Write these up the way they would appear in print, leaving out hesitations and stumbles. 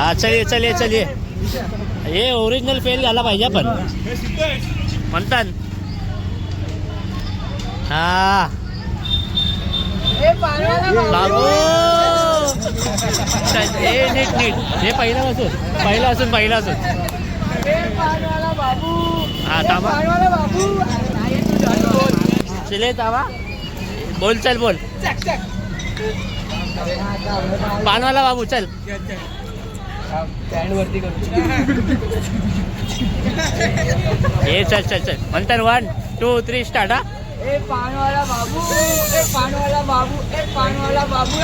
हा चलिए चलिए हे ओरिजिनल फेल झाला पाहिजे पण म्हणतात हा बाबू हे नीट हे पहिला असून हा थांबा चले थांबा बोल चल बोल पानवाला बाबू चल हे चल म्हणतात 1 2 3 स्टार्ट हा पानवाला बाबू पानवाला बाबू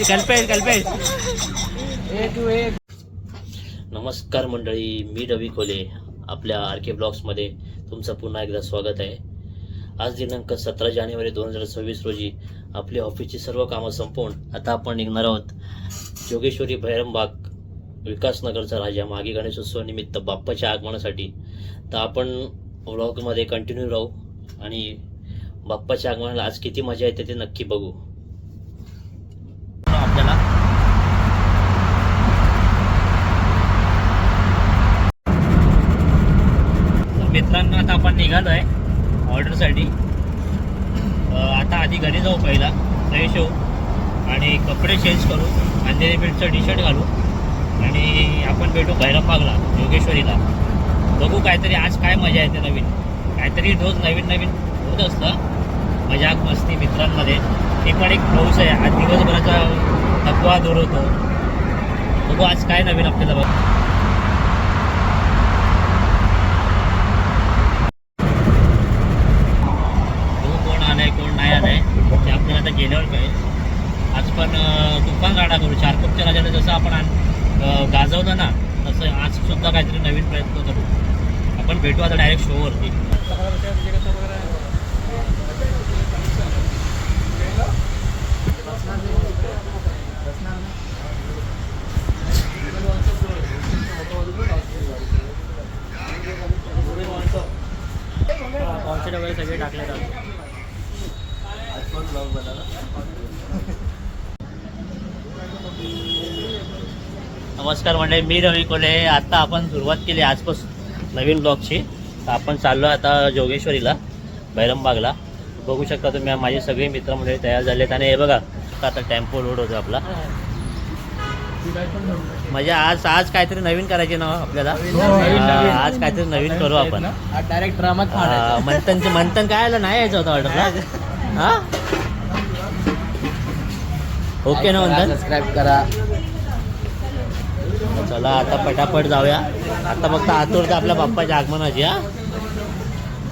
कल्पेश नमस्कार मंडळी, मी रवी खोले. आपल्या RK ब्लॉग्समध्ये तुमचं पुन्हा एकदा स्वागत आहे. आज दिनांक 17 जानेवारी 2026 रोजी आपली ऑफिसची सर्व कामं संपवून आता आपण निघणार आहोत जोगेश्वरी भैरमबाग विकासनगरचा राजा मागे गणेशोत्सव निमित्त बाप्पाच्या आगमनासाठी. तर आपण व्लॉगमध्ये कंटिन्यू राहू आणि बाप्पाच्या आगमनाला आज किती मजा येते ते नक्की बघू. आपल्याला मित्रांनो आता आपण निघालो आहे ऑर्डरसाठी. आता आधी घरी जाऊ, पहिला फ्रेश होऊ आणि कपडे चेंज करू, अंधेरी बीटचं टी शर्ट घालू आणि आपण भेटू भैरमबागला जोगेश्वरीला. बघू काहीतरी आज काय मजा येते, नवीन काहीतरी रोज नवीन होत असतं. मजाक मस्ती मित्रांमध्ये ती पण एक पाऊस आहे. आज दिवसभराचा थकवा दूर होतो. बघू आज काय नवीन आपल्याला बघ. कोण आलंय कोण नाही आलंय ते आपल्याला आता गेल्यावर कळेल. आज पण तुफान गाडा करू. चारकोपच्या राजाला जसं आपण गाजवलं ना तसं आज सुद्धा काहीतरी नवीन प्रयत्न करू. आपण भेटू आता डायरेक्ट शोवरती. कॉन्सेट वगैरे सगळे टाकले जातात. नमस्कार मंडळी, मी रवी कोले. आता आपण सुरुवात केली आजपासून नवीन ब्लॉगची. तर आपण चाललो आता जोगेश्वरीला भैरमबागला. बघू शकता तुम्ही माझे सगळे मित्रमंडळी तयार झालेत आणि हे बघा आता टेम्पो लोड होतो आपला. म्हणजे आज काहीतरी नवीन करायचे ना आपल्याला. आज काहीतरी नवीन करू आपण. डायरेक्ट ड्रामात मंथन काय आलं नाही यायचं होतं ऑर्डरला. हा ओके ना मंथन, सबस्क्राईब करा. चला आता पटापट जाऊया. आता फक्त आतुरता आपल्या बाप्पाच्या आगमनाची. हा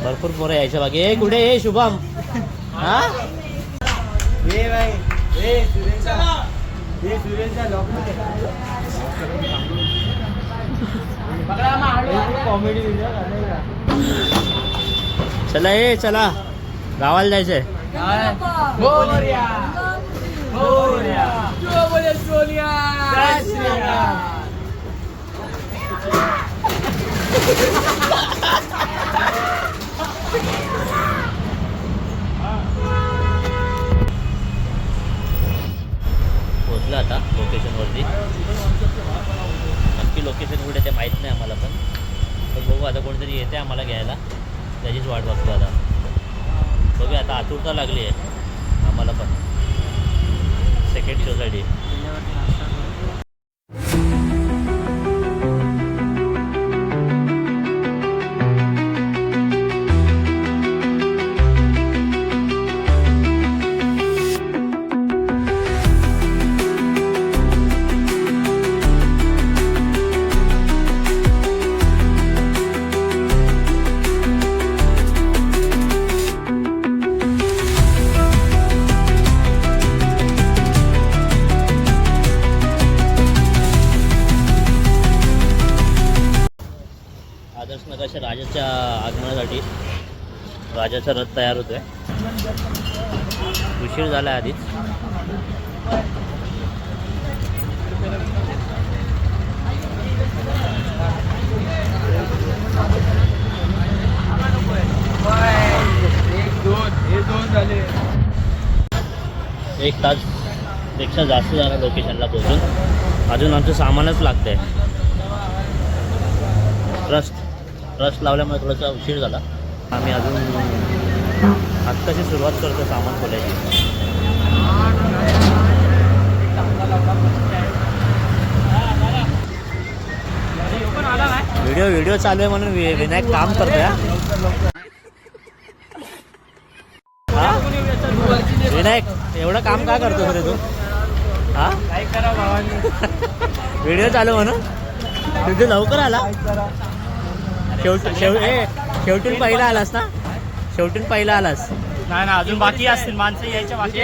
भरपूर पोरं यायच्या बाकी. ए कुठे ए शुभम हा चला ए चला गावाला जायचंय. पोचलं आता लोकेशनवरती. नक्की लोकेशन कुठे ते माहीत नाही आम्हाला पण. तर बघू आता कोणतरी येते आम्हाला घ्यायला, त्याचीच वाट बघतो आता. बघूया आता आतुरता लागली आहे आम्हाला पण सेकंड शोसाठी. आदर्शनगरच्या राजाच्या आगमनासाठी राजाचा रथ तयार होतोय. उशीर झाला आधीच. 1 तासपेक्षा जास्त झाला लोकेशनला पोहोचून. अजून आमचं सामानच लागतंय. ट्रस्ट लावल्यामुळे थोडासा उशीर झाला. आम्ही अजून आत्ताची सुरुवात करतो सामान खोलायची. व्हिडिओ चालू आहे म्हणून विनायक काम करतोय. हा विनायक एवढं काम का करतो रे तू? हा व्हिडिओ चालू म्हणून तू लवकर आला. शेवटून पहिला आलास ना? शेवटून पहिला आलास? नाही ना, अजून बाकी असतील माणसं यायच्या बाकी.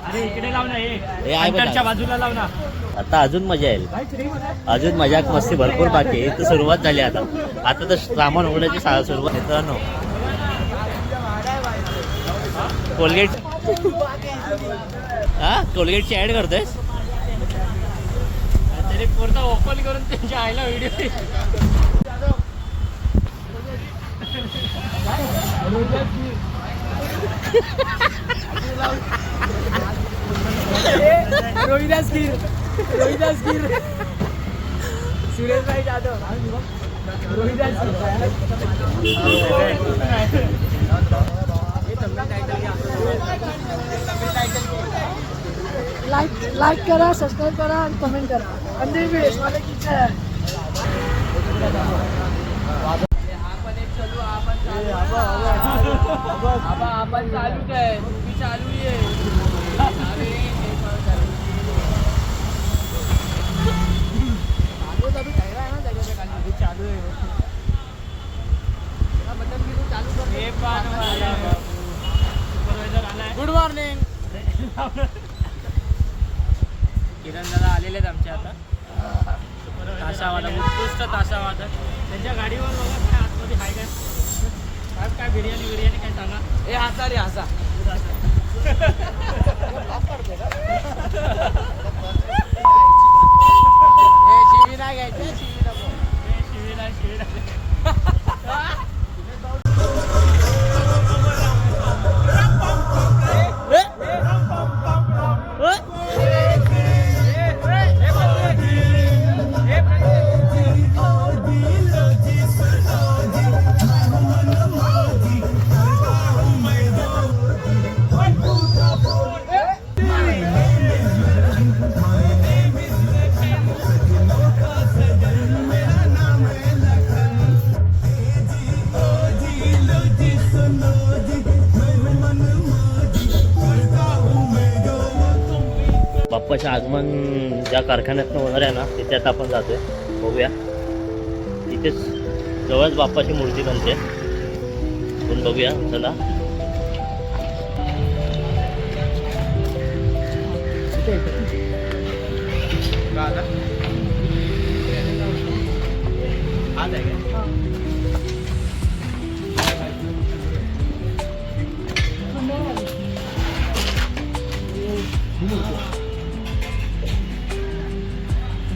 अरे इकडे लाव ना, हे बाजूला लाव ना. आता अजून मजा येईल. अजून मजाक मस्ती भरपूर बाकी आहे. तर सुरुवात झाली आता तर सामान उघडायची सुरुवात. मित्रांनो कोलगेट कोलगेटची ऍड करतोय. तरी पुरता ओपन करून त्यांच्या आईला व्हिडिओ. रोहिदास गिर सुरेश भाई जाधव रोहिदास लाईक करा, सबस्क्राईब करा आणि कमेंट करा. अंधेरी वेळेस मला किती आहे. आपण चालू काय तुम्ही चालू आहे. Good morning. किरण दादा आलेले आहेत आमच्या आता. तासावादक उत्कृष्ट तासावादक. त्यांच्या गाडीवर बघा काय आतमध्ये हाय काय बिर्याणी काय सांगा. ए हसा रे हसा. शिवी नाही घ्यायची. शिवी नाही. बाप्पाचं आगमन ज्या कारखान्यातनं होणार आहे ना तिथे आता आपण जातोय. बघूया. तिथेच जवळच बाप्पाची मूर्ती बनते. आपण बघूया. चला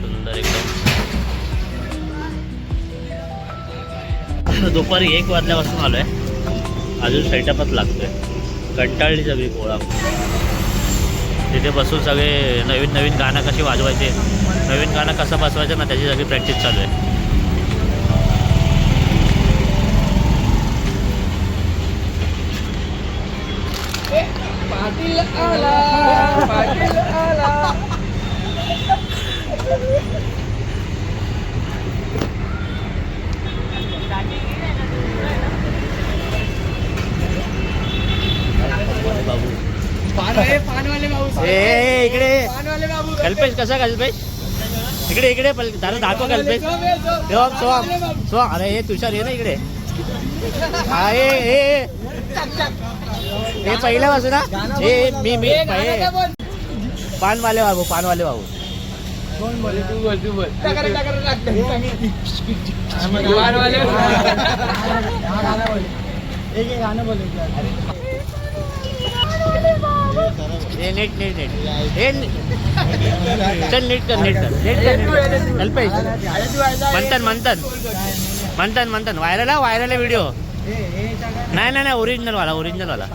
सुंदर एकदम. दुपारी 1 वाजल्यापासून आलोय. अजून सेटअपच लागतोय. कंटाळली सगळी पोळा. तिथे बसून सगळे नवीन गाणं कशी वाजवायचे, नवीन गाणं कसं बसवायचं ना त्याची सगळी प्रॅक्टिस चालू आहे. पाटील आला. बाबू पानवाले बाबू. इकडे पानवाले बाबू. कल्पेश कसा कल्पेश? इकडे दादा दाखव कल्पेश. सोम अरे हे तुषार ये ना इकडे. हा हे पहिल्या पासून ना. हे मी पानवाले बाबू. कोण बोले? तू बोल. पानवाले गाणं बोल. हे नीट नीट नीट हे चल नीट कर नीट कर नीट कर कल्पेश म्हणतात म्हणतात म्हणतात म्हणतात व्हायरल व्हिडिओ नाही नाही नाही ओरिजिनल वाला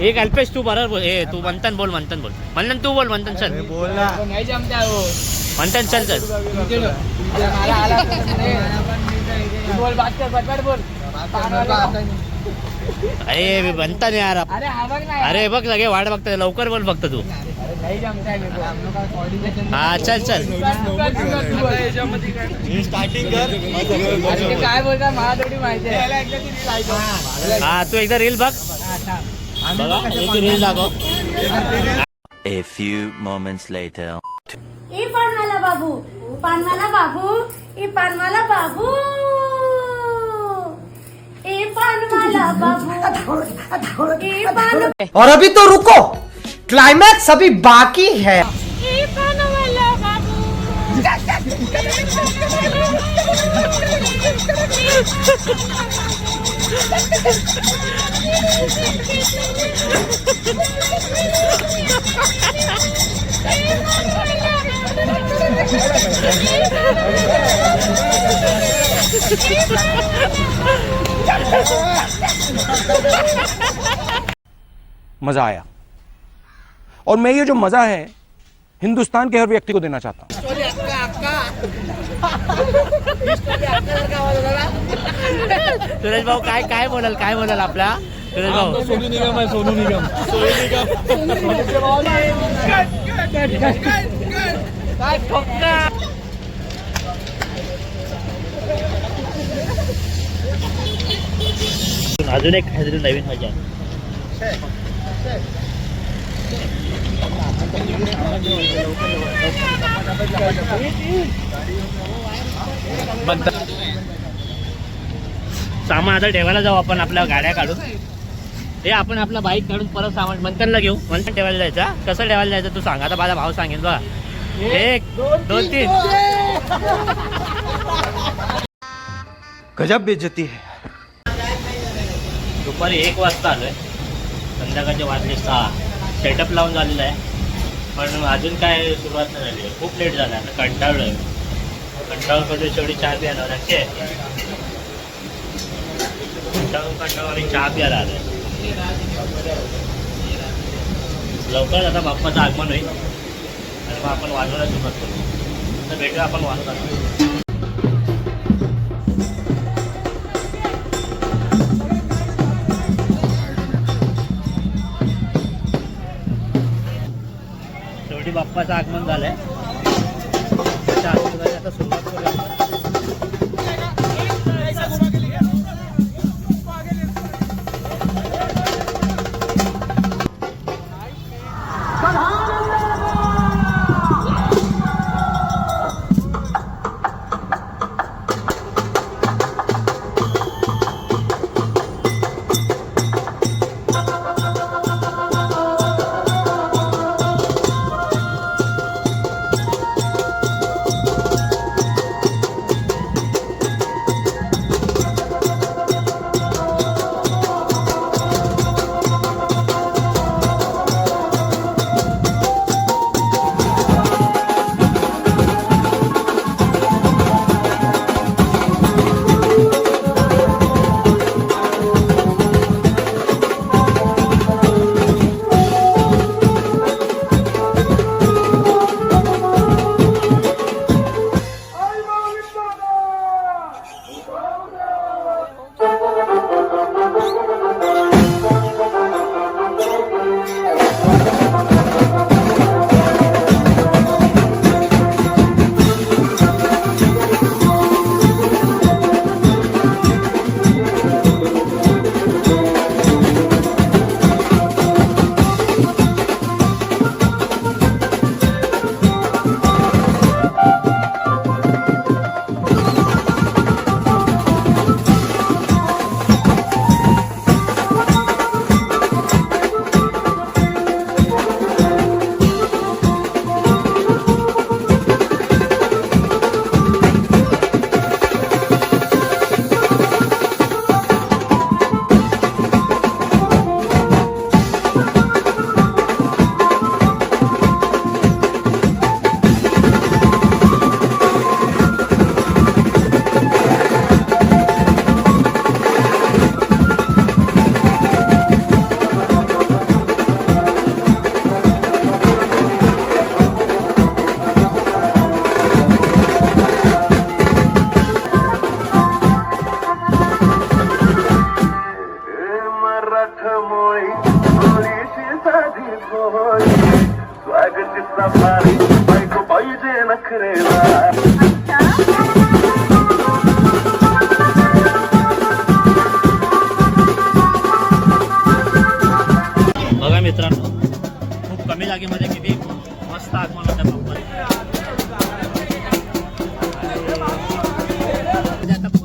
एक अल्पेश तू बरोबर बोल हे तू मंथन बोल तू बोल मंथन चल मंथन चल अरे बनता नाही यार अरे बघ लगे वाट बघता लवकर बोल फक्त तू हा चल स्टार्टिंग कर काय बोलता मला थोडी माहिती आहे. हा तू एकदा रील बघ बघा रील दाखव. A few moments later. ए पानवाला बाबू पानवाला बाबू ए पानवाला बाबू ए पानवाला बाबू ए पान और अभी तो रुको, क्लाइमैक्स अभी बाकी है. ए पानवाला बाबू मजा आया और मैं ये जो मजा है हिंदुस्तान के हर व्यक्ति को देना चाहता हूँ. सुरेश भाऊ काय बोलाल आपला सुरेश भाऊ सोनू निगम आहे सोनू निगम काय ठोकता अजून एक काहीतरी नवीन मजा सामान आता ठेवायला जाऊ आपण आपल्या गाड्या काढून हे आपण आपला बाईक काढून परत सामान मंथनला घेऊ मंथन ठेवायला जायचा कसं ठेवायला जायचं तू सांग आता माझा भाव सांगेल बघा 1 2 3 गजब बेइज्जती है. दुपारी 1 वाजता आलोय संध्याकाळचे वाजले 6 सेटअप लावून झालेला आहे पण अजून काय सुरुवात नाही झाली आहे खूप लेट झाला आता कंटाळलोय कंटाळून शेवटी चहा प्यायला नक्की कंटाळून चहा प्यायला आलोय लवकर आता बाप्पाचं आगमन होईल आणि मग आपण वाजवायला सुरुवात करू तर भेटूया आपण वाजवताना शेवटी बाप्पाचं आगमन झालंय आता सुरुवात करूया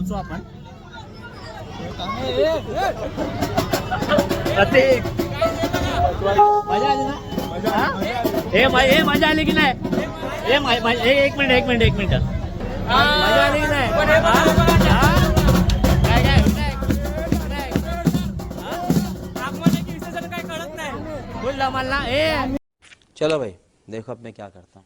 पोचू आपण. मजा आली ना? हे मजा आली की नाही? एक मिनिट मजा आली की नाही? काय बोलला मला चलो भाई देखो अब मैं क्या करता हूँ.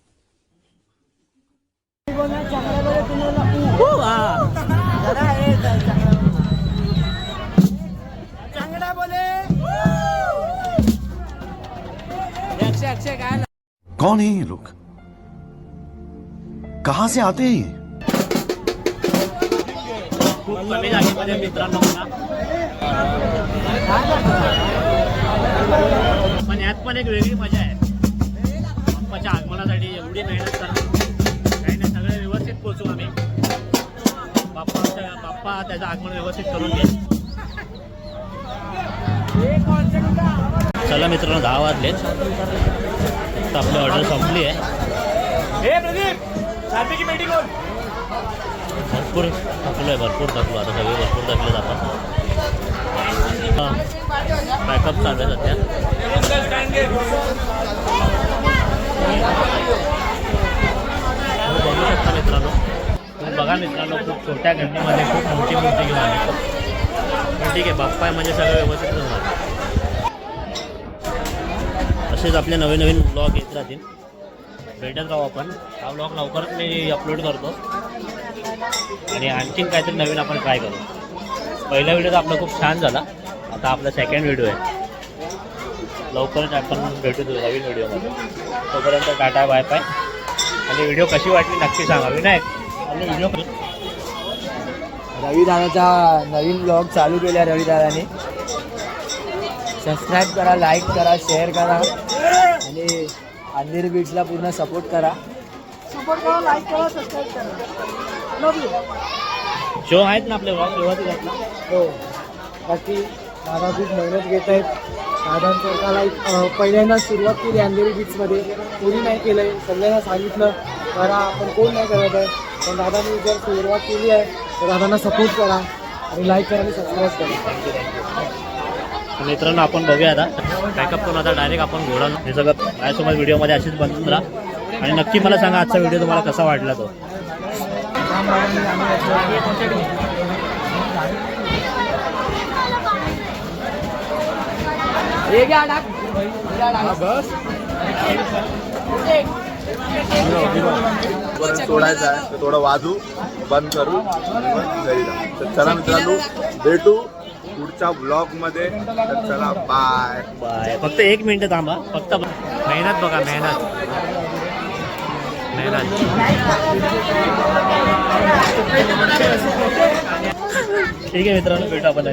अक्षय काय कौन है ये लोग? कहां से आते हैं ये? खूप कमी जागेमध्ये मित्रांनो बघा. पण यात पण एक वेगळी मजा आहे. बाप्पाच्या आगमनासाठी एवढी मेहनत करणं काही नाही, सगळे व्यवस्थित पोहोचू आम्ही. बाप्पा त्याचं आगमन व्यवस्थित करून घे. चला मित्रांनो 10 वाजले. फक्त आपली ऑर्डर संपली आहे. भरपूर थकलो आता, सगळे भरपूर थकले जातात. बॅकअप चालू आहे सध्या. बघू शकता मित्रांनो. तुम्ही बघा मित्रांनो, खूप छोट्या गंडीमध्ये खूप मोठी मूर्ती घेऊन आली. पण ठीक आहे, बाप्पा आहे म्हणजे सगळं व्यवस्थित होणार. असेच आपले नवीन ब्लॉग येत राहतील. भेटत राहू आपण. हा ब्लॉग लवकरच मी अपलोड करतो आणि आणखीन काहीतरी नवीन आपण ट्राय करू. पहिला व्हिडिओ तर आपला खूप छान झाला. आता आपला सेकंड व्हिडिओ आहे. लवकरच आपण भेटू नवीन व्हिडिओमध्ये. तोपर्यंत टाटा बाय बाय. आणि व्हिडिओ कशी वाटली नक्की सांगा. विनायक आणि व्हिडिओ रविदादाचा नवीन ब्लॉग चालू केला. रविदादाने सबस्क्राईब करा, लाईक करा, शेअर करा आणि अंधेरी बीट्सला पूर्ण सपोर्ट करा. लाईक करा, सबस्क्राईब करा. लव यू. शो आहेत ना आपले ब्लॉग व्यवस्थित आहेत ना? हो, बाकी दादा खूप मेहनत घेत आहेत. दादांचा पहिल्यांदा सुरुवात केली अंधेरी बीट्समध्ये. कोणी नाही केलं आहे, सगळ्यांना सांगितलं करा, आपण कोण नाही करत आहे. पण दादांनी जर सुरुवात केली आहे तर दादांना सपोर्ट करा आणि लाईक करा आणि सबस्क्राईब करा. मित्रांनो आपण बघूया आता बॅकअप करून आता डायरेक्ट आपण घोडा. हे सगळं माझ्यासोबत व्हिडिओमध्ये अशीच बनवून राहा. आणि नक्की मला सांगा आजचा व्हिडिओ तुम्हाला कसा वाटला तो. सोडायचं आहे तर थोडं वाजू बंद करू आणि मग घरी जाऊ. तर चला मित्रांनो, भेटू पुढच्या ब्लॉग मध्ये. तर चला बाय बाय. फक्त 1 मिनिट थांबा. फक्त मेहनत बघा, मेहनत. ठीक आहे मित्रांनो, भेटू आपण.